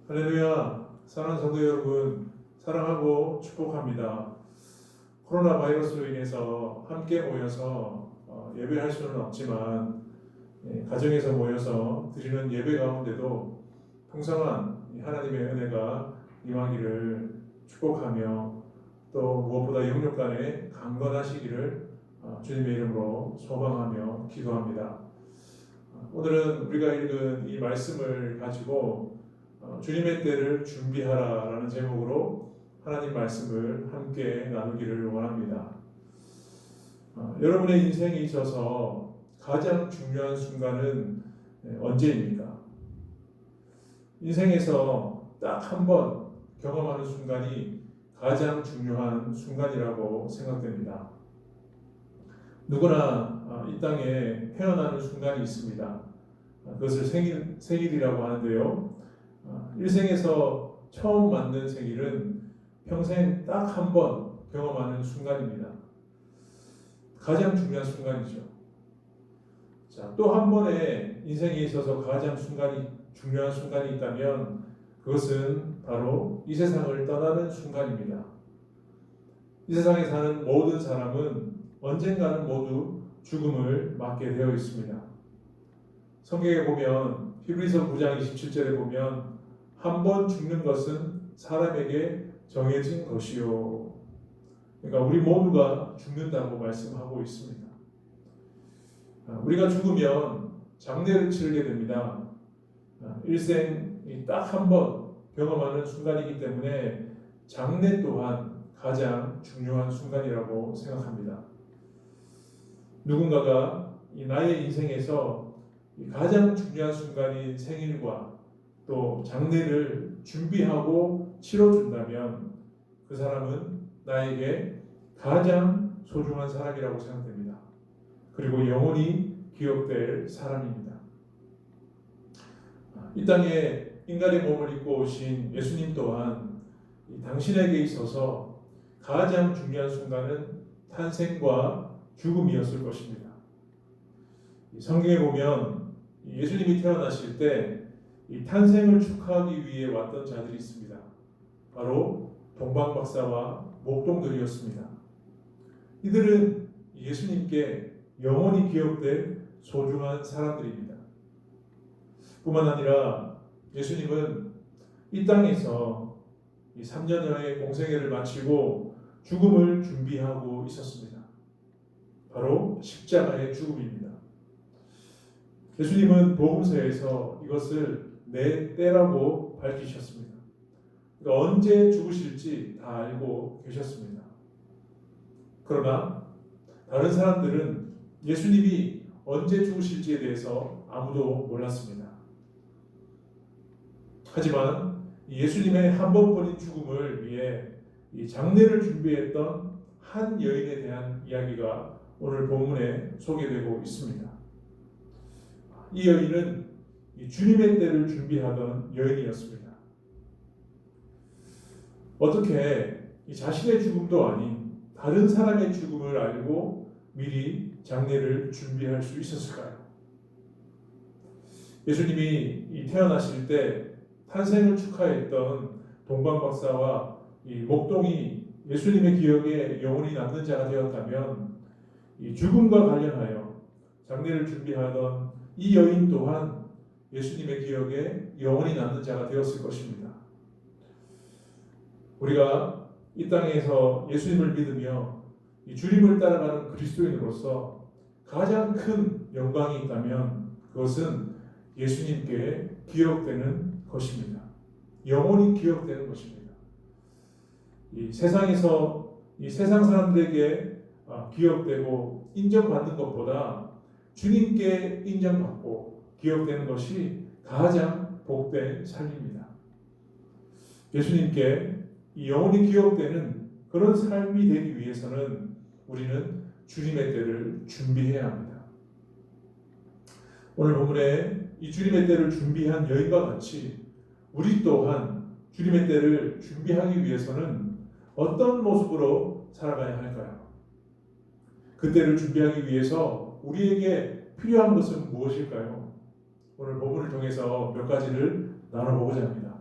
할렐루야, 사랑하는 성도 여러분, 사랑하고 축복합니다. 코로나 바이러스로 인해서 함께 모여서 예배할 수는 없지만 가정에서 모여서 드리는 예배 가운데도 풍성한 하나님의 은혜가 임하기를 축복하며 또 무엇보다 영육 간에 강건하시기를 주님의 이름으로 소망하며 기도합니다. 오늘은 우리가 읽은 이 말씀을 가지고 주님의 때를 준비하라라는 제목으로 하나님 말씀을 함께 나누기를 원합니다. 여러분의 인생에 있어서 가장 중요한 순간은 언제입니까? 인생에서 딱 한 번 경험하는 순간이 가장 중요한 순간이라고 생각됩니다. 누구나 이 땅에 태어나는 순간이 있습니다. 그것을 생일이라고 하는데요. 일생에서 처음 맞는 생일은 평생 딱 한 번 경험하는 순간입니다. 가장 중요한 순간이죠. 자, 또 한 번의 인생에 있어서 가장 중요한 순간이 있다면 그것은 바로 이 세상을 떠나는 순간입니다. 이 세상에 사는 모든 사람은 언젠가는 모두 죽음을 맞게 되어 있습니다. 성경에 보면 히브리서 9장 27절에 보면 한 번 죽는 것은 사람에게 정해진 것이요. 그러니까 우리 모두가 죽는다고 말씀하고 있습니다. 우리가 죽으면 장례를 치르게 됩니다. 일생 딱 한 번 경험하는 순간이기 때문에 장례 또한 가장 중요한 순간이라고 생각합니다. 누군가가 나의 인생에서 가장 중요한 순간인 생일과 또 장례를 준비하고 치러준다면 그 사람은 나에게 가장 소중한 사람이라고 생각됩니다. 그리고 영원히 기억될 사람입니다. 이 땅에 인간의 몸을 입고 오신 예수님 또한 당신에게 있어서 가장 중요한 순간은 탄생과 죽음이었을 것입니다. 성경에 보면 예수님이 태어나실 때 이 탄생을 축하하기 위해 왔던 자들이 있습니다. 바로 동방박사와 목동들이었습니다. 이들은 예수님께 영원히 기억될 소중한 사람들입니다. 뿐만 아니라 예수님은 이 땅에서 이 3년여의 공생애를 마치고 죽음을 준비하고 있었습니다. 바로 십자가의 죽음입니다. 예수님은 복음서에서 이것을 내 때라고 밝히셨습니다. 그러니까 언제 죽으실지 다 알고 계셨습니다. 그러나 다른 사람들은 예수님이 언제 죽으실지에 대해서 아무도 몰랐습니다. 하지만 예수님의 한 번뿐인 죽음을 위해 이 장례를 준비했던 한 여인에 대한 이야기가 오늘 본문에 소개되고 있습니다. 이 여인은 주님의 때를 준비하던 여인이었습니다. 어떻게 자신의 죽음도 아닌 다른 사람의 죽음을 알고 미리 장례를 준비할 수 있었을까요? 예수님이 태어나실 때 탄생을 축하했던 동방박사와 이 목동이 예수님의 기억에 영원히 남는 자가 되었다면 이 죽음과 관련하여 장례를 준비하던 이 여인 또한 예수님의 기억에 영원히 남는 자가 되었을 것입니다. 우리가 이 땅에서 예수님을 믿으며 이 주님을 따라가는 그리스도인으로서 가장 큰 영광이 있다면 그것은 예수님께 기억되는 것입니다. 영원히 기억되는 것입니다. 이 세상에서 이 세상 사람들에게 기억되고 인정받는 것보다 주님께 인정받고 기억되는 것이 가장 복된 삶입니다. 예수님께 영원히 기억되는 그런 삶이 되기 위해서는 우리는 주님의 때를 준비해야 합니다. 오늘 본문에 이 주님의 때를 준비한 여인과 같이 우리 또한 주님의 때를 준비하기 위해서는 어떤 모습으로 살아가야 할까요? 그 때를 준비하기 위해서 우리에게 필요한 것은 무엇일까요? 오늘 본문을 통해서 몇 가지를 나눠보고자 합니다.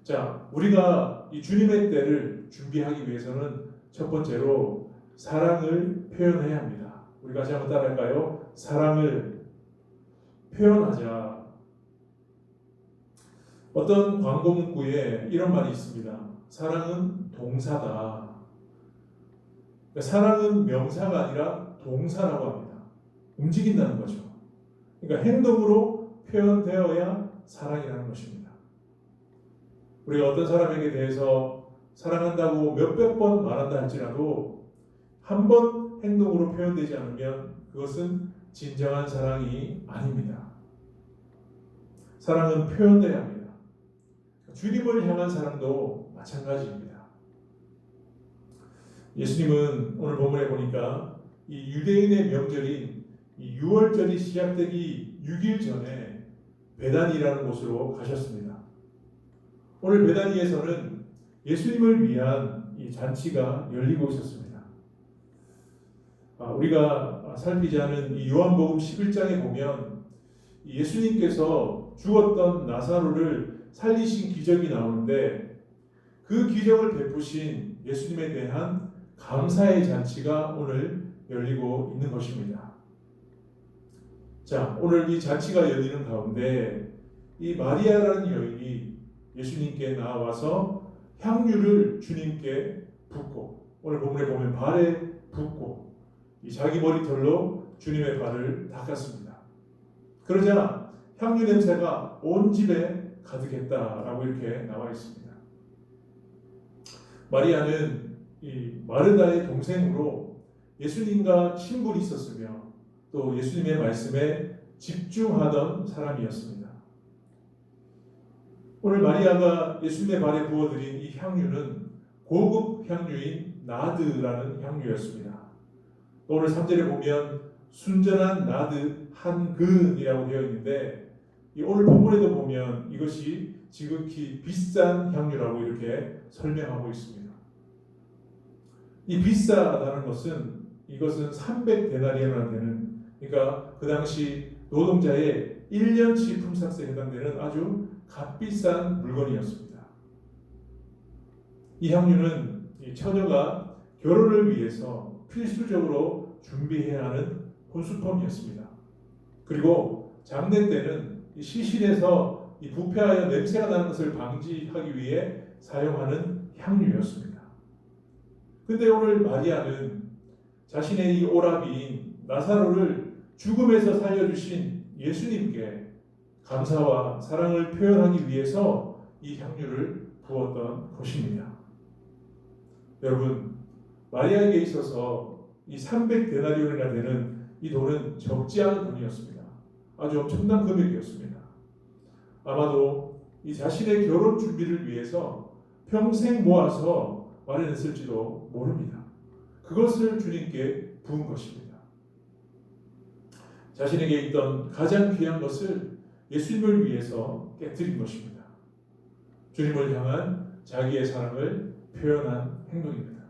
자, 우리가 이 주님의 때를 준비하기 위해서는 첫 번째로 사랑을 표현해야 합니다. 우리 같이 한번 따라할까요? 사랑을 표현하자. 어떤 광고 문구에 이런 말이 있습니다. 사랑은 동사다. 그러니까 사랑은 명사가 아니라 동사라고 합니다. 움직인다는 거죠. 그러니까 행동으로 표현되어야 사랑이라는 것입니다. 우리가 어떤 사람에게 대해서 사랑한다고 몇백 번 말한다 할지라도 한 번 행동으로 표현되지 않으면 그것은 진정한 사랑이 아닙니다. 사랑은 표현돼야 합니다. 주님을 향한 사랑도 마찬가지입니다. 예수님은 오늘 본문에 보니까 이 유대인의 명절인 이 유월절이 시작되기 6일 전에 베다니라는 곳으로 가셨습니다. 오늘 베다니에서는 예수님을 위한 이 잔치가 열리고 있었습니다. 우리가 살피지 않은 이 요한복음 11장에 보면 예수님께서 죽었던 나사로를 살리신 기적이 나오는데 그 기적을 베푸신 예수님에 대한 감사의 잔치가 오늘 열리고 있는 것입니다. 자, 오늘 이 잔치가 열리는 가운데 이 마리아라는 여인이 예수님께 나와서 향유를 주님께 붓고, 오늘 본문에 보면 발에 붓고 이 자기 머리털로 주님의 발을 닦았습니다. 그러자 향유 냄새가 온 집에 가득했다라고 이렇게 나와 있습니다. 마리아는 이 마르다의 동생으로 예수님과 친분이 있었으며 또 예수님의 말씀에 집중하던 사람이었습니다. 오늘 마리아가 예수님의 발에 부어드린 이 향유는 고급 향유인 나드라는 향유였습니다. 오늘 3절에 보면 순전한 나드 한 근이라고 되어 있는데 오늘 본문에도 보면 이것이 지극히 비싼 향유라고 이렇게 설명하고 있습니다. 이 비싸다는 것은 이것은 300데나리온이나 되는, 그러니까 그 당시 노동자의 1년치 품삯에 해당되는 아주 값비싼 물건이었습니다. 이 향유는 이 처녀가 결혼을 위해서 필수적으로 준비해야 하는 혼수품이었습니다. 그리고 장례 때는 이 시신에서 이 부패하여 냄새가 나는 것을 방지하기 위해 사용하는 향유였습니다. 근데 오늘 마리아는 자신의 이 오라비인 나사로를 죽음에서 살려주신 예수님께 감사와 사랑을 표현하기 위해서 이 향유를 부었던 것입니다. 여러분, 마리아에게 있어서 이 300데나리온이나 되는 이 돈은 적지 않은 돈이었습니다. 아주 엄청난 금액이었습니다. 아마도 이 자신의 결혼 준비를 위해서 평생 모아서 마련했을지도 모릅니다. 그것을 주님께 부은 것입니다. 자신에게 있던 가장 귀한 것을 예수님을 위해서 깨뜨린 것입니다. 주님을 향한 자기의 사랑을 표현한 행동입니다.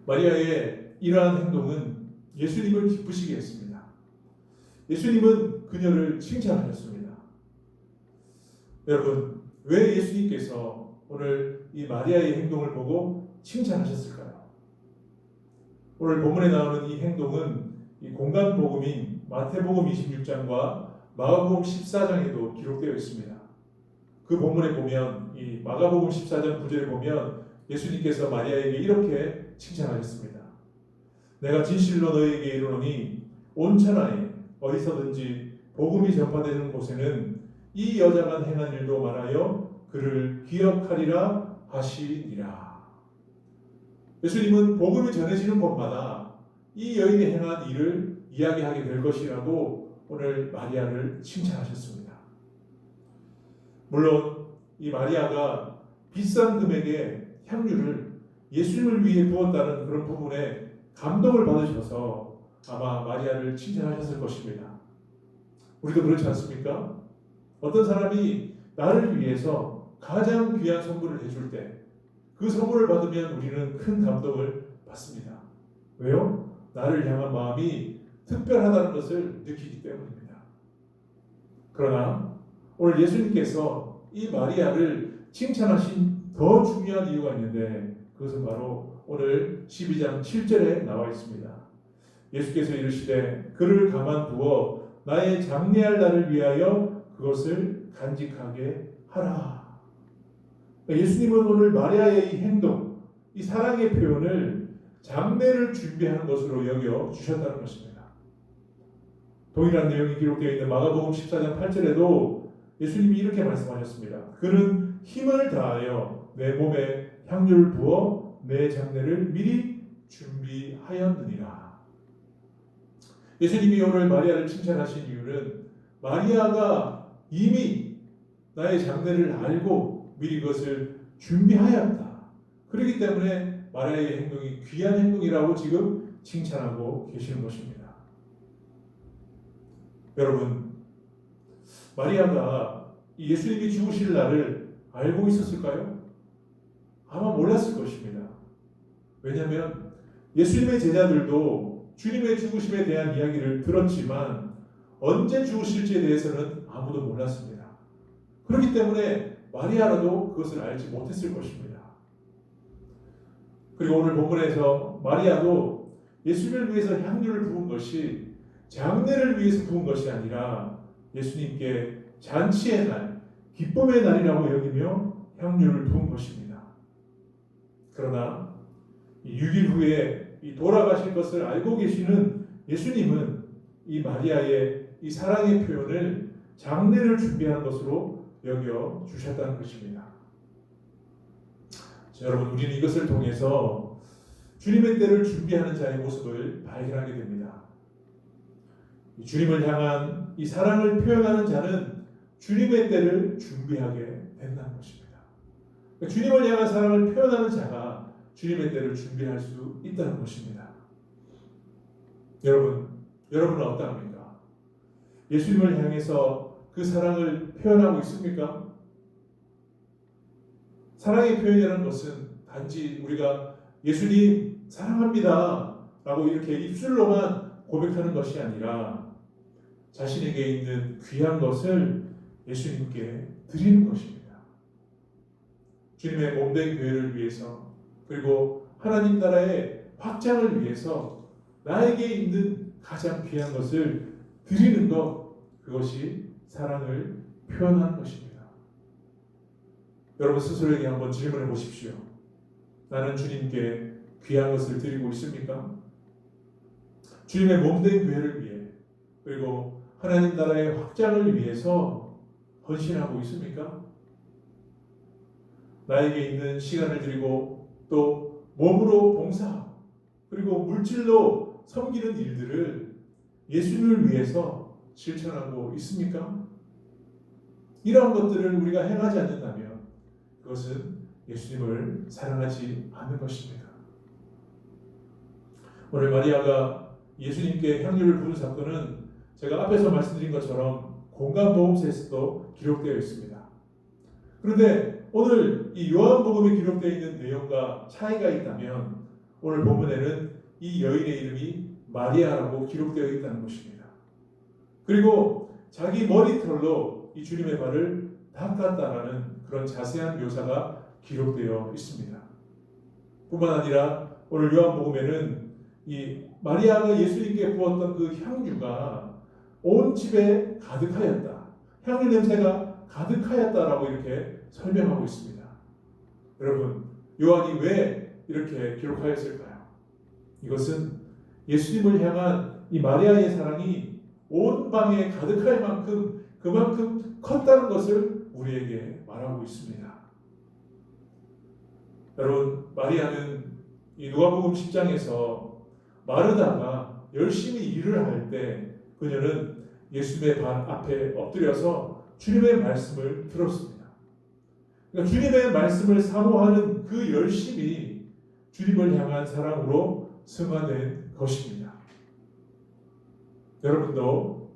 마리아의 이러한 행동은 예수님을 기쁘시게 했습니다. 예수님은 그녀를 칭찬하셨습니다. 여러분, 왜 예수님께서 오늘 이 마리아의 행동을 보고 칭찬하셨을까요? 오늘 본문에 나오는 이 행동은 이 공간 복음인 마태복음 26장과 마가복음 14장에도 기록되어 있습니다. 그 본문에 보면 이 마가복음 14장 9절에 보면 예수님께서 마리아에게 이렇게 칭찬하셨습니다. 내가 진실로 너희에게 이르노니 온 천하에 어디서든지 복음이 전파되는 곳에는 이 여자가 행한 일도 말하여 그를 기억하리라 하시니라. 예수님은 복음이 전해지는 곳마다 이 여인이 행한 일을 이야기하게 될 것이라고 오늘 마리아를 칭찬하셨습니다. 물론 이 마리아가 비싼 금액의 향유를 예수님을 위해 부었다는 그런 부분에 감동을 받으셔서 아마 마리아를 칭찬하셨을 것입니다. 우리도 그렇지 않습니까? 어떤 사람이 나를 위해서 가장 귀한 선물을 해줄 때 그 선물을 받으면 우리는 큰 감동을 받습니다. 왜요? 나를 향한 마음이 특별하다는 것을 느끼기 때문입니다. 그러나 오늘 예수님께서 이 마리아를 칭찬하신 더 중요한 이유가 있는데 그것은 바로 오늘 12장 7절에 나와 있습니다. 예수께서 이르시되 그를 가만두어 나의 장례할 날을 위하여 그것을 간직하게 하라. 예수님은 오늘 마리아의 이 행동, 이 사랑의 표현을 장례를 준비하는 것으로 여겨 주셨다는 것입니다. 동일한 내용이 기록되어 있는 마가복음 14장 8절에도 예수님이 이렇게 말씀하셨습니다. 그는 힘을 다하여 내 몸에 향유를 부어 내 장례를 미리 준비하였느니라. 예수님이 오늘 마리아를 칭찬하신 이유는 마리아가 이미 나의 장례를 알고 미리 그것을 준비하였다. 그렇기 때문에 마리아의 행동이 귀한 행동이라고 지금 칭찬하고 계시는 것입니다. 여러분, 마리아가 예수님이 죽으실 날을 알고 있었을까요? 아마 몰랐을 것입니다. 왜냐하면 예수님의 제자들도 주님의 죽으심에 대한 이야기를 들었지만 언제 죽으실지에 대해서는 아무도 몰랐습니다. 그렇기 때문에 마리아라도 그것을 알지 못했을 것입니다. 그리고 오늘 본문에서 마리아도 예수님을 위해서 향유를 부은 것이 장례를 위해서 부은 것이 아니라 예수님께 잔치의 날, 기쁨의 날이라고 여기며 향유를 부은 것입니다. 그러나 6일 후에 돌아가실 것을 알고 계시는 예수님은 이 마리아의 이 사랑의 표현을 장례를 준비하는 것으로 여겨 주셨다는 것입니다. 자, 여러분, 우리는 이것을 통해서 주님의 때를 준비하는 자의 모습을 발견하게 됩니다. 주님을 향한 이 사랑을 표현하는 자는 주님의 때를 준비하게 된다는 것입니다. 그러니까 주님을 향한 사랑을 표현하는 자가 주님의 때를 준비할 수 있다는 것입니다. 여러분은 어떠합니까? 예수님을 향해서 그 사랑을 표현하고 있습니까? 사랑의 표현이라는 것은 단지 우리가 예수님 사랑합니다 라고 이렇게 입술로만 고백하는 것이 아니라 자신에게 있는 귀한 것을 예수님께 드리는 것입니다. 주님의 몸된 교회를 위해서, 그리고 하나님 나라의 확장을 위해서 나에게 있는 가장 귀한 것을 드리는 것, 그것이 사랑을 표현하는 것입니다. 여러분 스스로에게 한번 질문해 보십시오. 나는 주님께 귀한 것을 드리고 있습니까? 주님의 몸된 교회를 위해, 그리고 하나님 나라의 확장을 위해서 헌신하고 있습니까? 나에게 있는 시간을 드리고 또 몸으로 봉사, 그리고 물질로 섬기는 일들을 예수님을 위해서 실천하고 있습니까? 이러한 것들을 우리가 행하지 않는다면 그것은 예수님을 사랑하지 않는 것입니다. 오늘 마리아가 예수님께 향유를 부은 사건은 제가 앞에서 말씀드린 것처럼 공간복음서에서도 기록되어 있습니다. 그런데 오늘 이 요한복음에 기록되어 있는 내용과 차이가 있다면 오늘 본문에는 이 여인의 이름이 마리아라고 기록되어 있다는 것입니다. 그리고 자기 머리털로 이 주님의 발을 닦았다라는 그런 자세한 묘사가 기록되어 있습니다. 뿐만 아니라 오늘 요한복음에는 이 마리아가 예수님께 부었던 그 향유가 온 집에 가득하였다. 향유 냄새가 가득하였다라고 이렇게 설명하고 있습니다. 여러분, 요한이 왜 이렇게 기록하였을까요? 이것은 예수님을 향한 이 마리아의 사랑이 온 방에 가득할 만큼 그만큼 컸다는 것을 우리에게 말하고 있습니다. 여러분, 마리아는 이 누가복음 10장에서 마르다가 열심히 일을 할 때 그녀는 예수님의 발 앞에 엎드려서 주님의 말씀을 들었습니다. 그러니까 주님의 말씀을 사모하는 그 열심이 주님을 향한 사랑으로 승화된 것입니다. 여러분도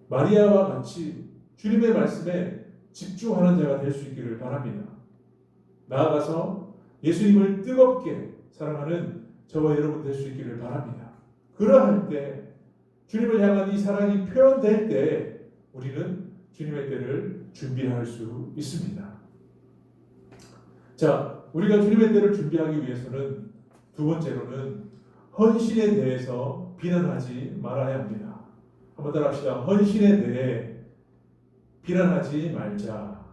마리아와 같이 주님의 말씀에 집중하는 자가 될 수 있기를 바랍니다. 나아가서 예수님을 뜨겁게 사랑하는 저와 여러분 될 수 있기를 바랍니다. 그러할 때 주님을 향한 이 사랑이 표현될 때 우리는 주님의 때를 준비할 수 있습니다. 자, 우리가 주님의 때를 준비하기 위해서는 두 번째로는 헌신에 대해서 비난하지 말아야 합니다. 한번 따라 합시다. 헌신에 대해 비난하지 말자.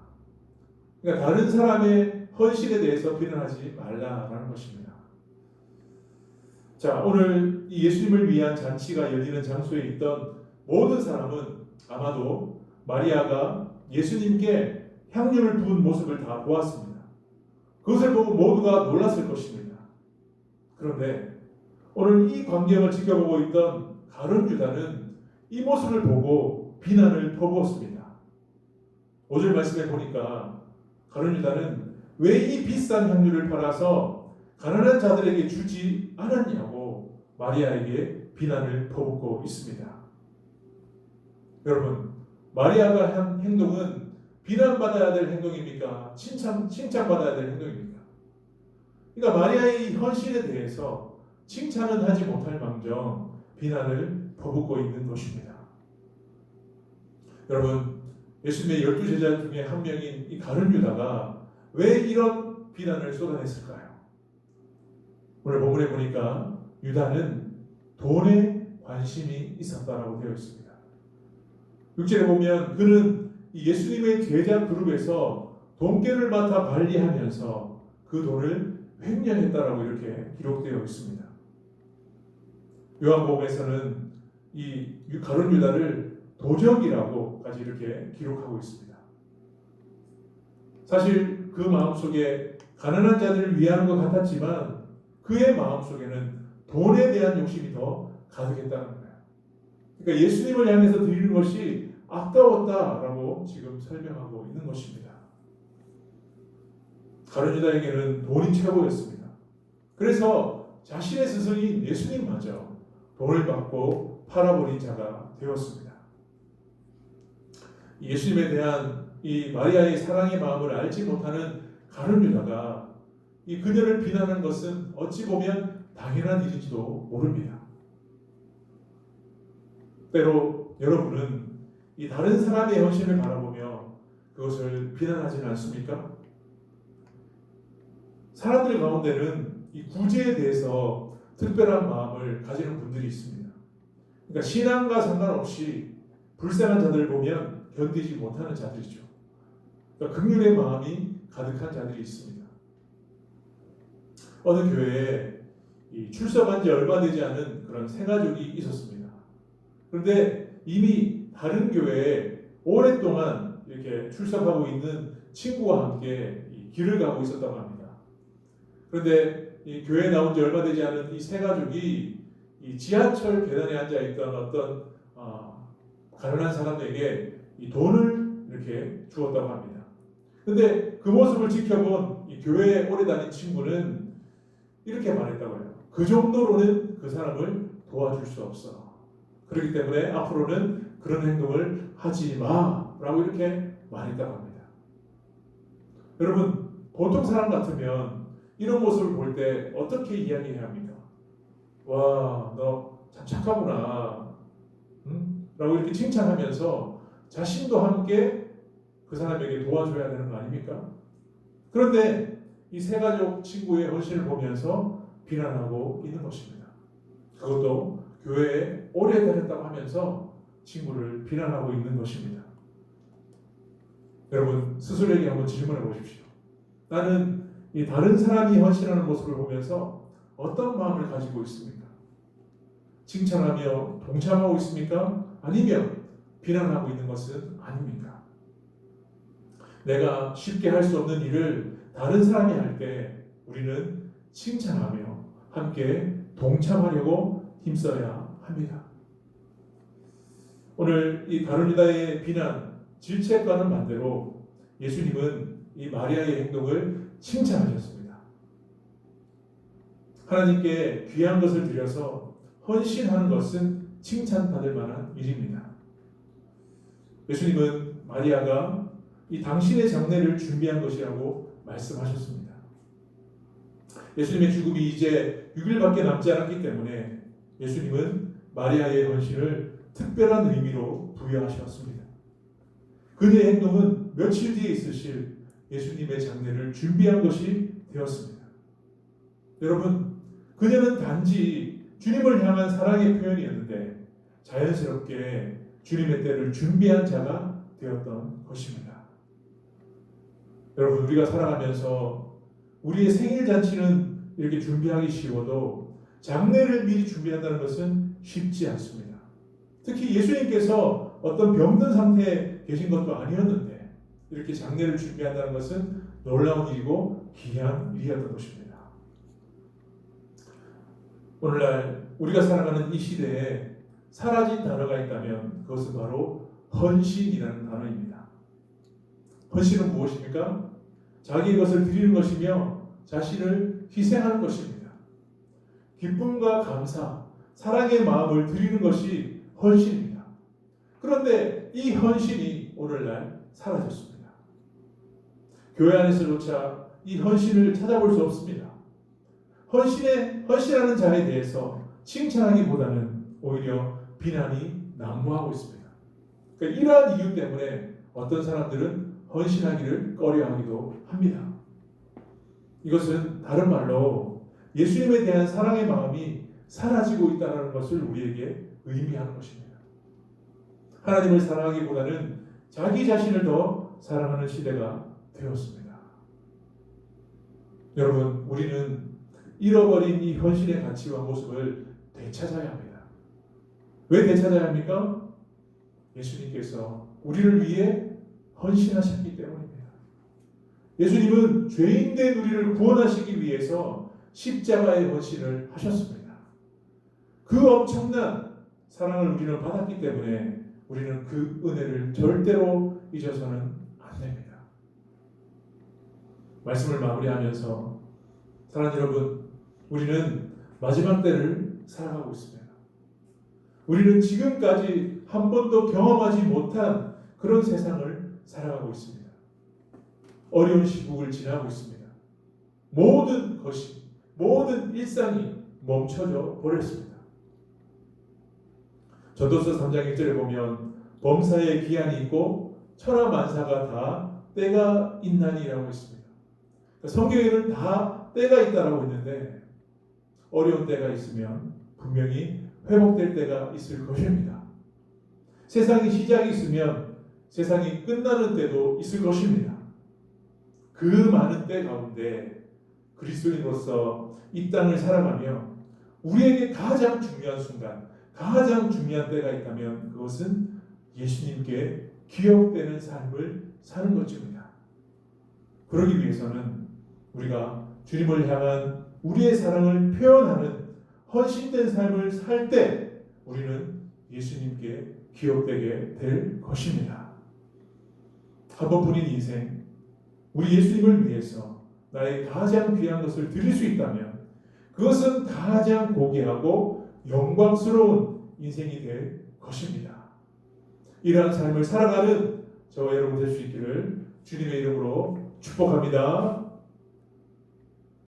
그러니까 다른 사람의 헌신에 대해서 비난하지 말라라는 것입니다. 자, 오늘 이 예수님을 위한 잔치가 열리는 장소에 있던 모든 사람은 아마도 마리아가 예수님께 향유를 부은 모습을 다 보았습니다. 그것을 보고 모두가 놀랐을 것입니다. 그런데 오늘 이 광경을 지켜보고 있던 가룟 유다는 이 모습을 보고 비난을 퍼부었습니다. 5절 말씀에 보니까 가룟 유다는 왜 이 비싼 향유를 팔아서 가난한 자들에게 주지 않았냐고 마리아에게 비난을 퍼붓고 있습니다. 여러분, 마리아가 한 행동은 비난받아야 될 행동입니까? 칭찬받아야 될 행동입니까? 그러니까 마리아의 헌신에 대해서 칭찬은 하지 못할 망정 비난을 퍼붓고 있는 것입니다. 여러분, 예수님의 12제자 중에 한 명인 이 가룟 유다가 왜 이런 비난을 쏟아냈을까요? 오늘 본문에 보니까 유다는 돈에 관심이 있었다라고 되어 있습니다. 6절에 보면 그는 예수님의 제자 그룹에서 돈깨를 맡아 관리하면서 그 돈을 횡령했다라고 이렇게 기록되어 있습니다. 요한복음에서는 이 가룟 유다를 도적이라고까지 이렇게 기록하고 있습니다. 사실 그 마음속에 가난한 자들을 위하는 것 같았지만 그의 마음속에는 돈에 대한 욕심이 더 가득했다는 거예요. 그러니까 예수님을 향해서 드리는 것이 아까웠다라고 지금 설명하고 있는 것입니다. 가룟 유다에게는 돈이 최고였습니다. 그래서 자신의 스승인 예수님마저 돈을 받고 팔아버린 자가 되었습니다. 예수님에 대한 이 마리아의 사랑의 마음을 알지 못하는 가룟 유다가 이 그녀를 비난하는 것은 어찌 보면 당연한 일인지도 모릅니다. 때로 여러분은 이 다른 사람의 헌신을 바라보며 그것을 비난하지는 않습니까? 사람들 가운데는 이 구제에 대해서 특별한 마음을 가지는 분들이 있습니다. 그러니까 신앙과 상관없이 불쌍한 자들을 보면 견디지 못하는 자들이죠. 그러니까 긍휼의 마음이 가득한 자들이 있습니다. 어느 교회에 출석한 지 얼마 되지 않은 그런 새가족이 있었습니다. 그런데 이미 다른 교회에 오랫동안 이렇게 출석하고 있는 친구와 함께 길을 가고 있었다고 합니다. 그런데 이 교회에 나온 지 얼마 되지 않은 이 새가족이 이 지하철 계단에 앉아 있던 어떤 가난한 사람에게 이 돈을 이렇게 주었다고 합니다. 그런데 그 모습을 지켜본 이 교회에 오래 다닌 친구는 이렇게 말했다고 해요. 그 정도로는 그 사람을 도와줄 수 없어. 그렇기 때문에 앞으로는 그런 행동을 하지 마라고 이렇게 말했다고 합니다. 여러분, 보통 사람 같으면 이런 모습을 볼 때 어떻게 이야기해야 합니까? 와, 너 참 착하구나. 응? 라고 이렇게 칭찬하면서 자신도 함께 그 사람에게 도와줘야 되는 거 아닙니까? 그런데 이 새가족 친구의 헌신을 보면서 비난하고 있는 것입니다. 그것도 교회에 오래 다녔다고 하면서 친구를 비난하고 있는 것입니다. 여러분, 스스로에게 한번 질문해 보십시오. 나는 이 다른 사람이 헌신하는 모습을 보면서 어떤 마음을 가지고 있습니까? 칭찬하며 동참하고 있습니까? 아니면 비난하고 있는 것은 아닙니까? 내가 쉽게 할 수 없는 일을 다른 사람이 할 때 우리는 칭찬하며 함께 동참하려고 힘써야 합니다. 오늘 이 가룟 유다의 비난, 질책과는 반대로 예수님은 이 마리아의 행동을 칭찬하셨습니다. 하나님께 귀한 것을 드려서 헌신하는 것은 칭찬받을 만한 일입니다. 예수님은 마리아가 이 당신의 장례를 준비한 것이라고 말씀하셨습니다. 예수님의 죽음이 이제 6일밖에 남지 않았기 때문에 예수님은 마리아의 헌신을 특별한 의미로 부여하셨습니다. 그녀의 행동은 며칠 뒤에 있으실 예수님의 장례를 준비한 것이 되었습니다. 여러분, 그녀는 단지 주님을 향한 사랑의 표현이었는데 자연스럽게 주님의 때를 준비한 자가 되었던 것입니다. 여러분, 우리가 살아가면서 우리의 생일 잔치는 이렇게 준비하기 쉬워도 장례를 미리 준비한다는 것은 쉽지 않습니다. 특히 예수님께서 어떤 병든 상태에 계신 것도 아니었는데 이렇게 장례를 준비한다는 것은 놀라운 일이고 귀한 일이었던 것입니다. 오늘날 우리가 살아가는 이 시대에 사라진 단어가 있다면 그것은 바로 헌신이라는 단어입니다. 헌신은 무엇입니까? 자기의 것을 드리는 것이며 자신을 희생하는 것입니다. 기쁨과 감사, 사랑의 마음을 드리는 것이 헌신입니다. 그런데 이 헌신이 오늘날 사라졌습니다. 교회 안에서조차 이 헌신을 찾아볼 수 없습니다. 헌신하는 자에 대해서 칭찬하기보다는 오히려 비난이 난무하고 있습니다. 그러니까 이러한 이유 때문에 어떤 사람들은 헌신하기를 꺼려하기도 합니다. 이것은 다른 말로 예수님에 대한 사랑의 마음이 사라지고 있다는 것을 우리에게 의미하는 것입니다. 하나님을 사랑하기보다는 자기 자신을 더 사랑하는 시대가 되었습니다. 여러분, 우리는 잃어버린 이 헌신의 가치와 모습을 되찾아야 합니다. 왜 되찾아야 합니까? 예수님께서 우리를 위해 헌신하셨기 때문입니다. 예수님은 죄인된 우리를 구원하시기 위해서 십자가의 헌신을 하셨습니다. 그 엄청난 사랑을 우리는 받았기 때문에 우리는 그 은혜를 절대로 잊어서는 안 됩니다. 말씀을 마무리하면서 사랑하는 여러분, 우리는 마지막 때를 살아가고 있습니다. 우리는 지금까지 한 번도 경험하지 못한 그런 세상을 살아가고 있습니다. 어려운 시국을 지나고 있습니다. 모든 것이, 모든 일상이 멈춰져 버렸습니다. 전도서 3장 1절에 보면 범사에 기한이 있고 천하만사가 다 때가 있나니라고 했습니다. 성경에는 다 때가 있다라고 했는데 어려운 때가 있으면 분명히 회복될 때가 있을 것입니다. 세상이 시작이 있으면 세상이 끝나는 때도 있을 것입니다. 그 많은 때 가운데 그리스도인으로서 이 땅을 살아가며 우리에게 가장 중요한 순간, 가장 중요한 때가 있다면 그것은 예수님께 기억되는 삶을 사는 것입니다. 그러기 위해서는 우리가 주님을 향한 우리의 사랑을 표현하는 헌신된 삶을 살 때 우리는 예수님께 기억되게 될 것입니다. 한 번뿐인 인생, 우리 예수님을 위해서 나의 가장 귀한 것을 드릴 수 있다면 그것은 가장 고귀하고 영광스러운 인생이 될 것입니다. 이러한 삶을 살아가는 저와 여러분 될 수 있기를 주님의 이름으로 축복합니다.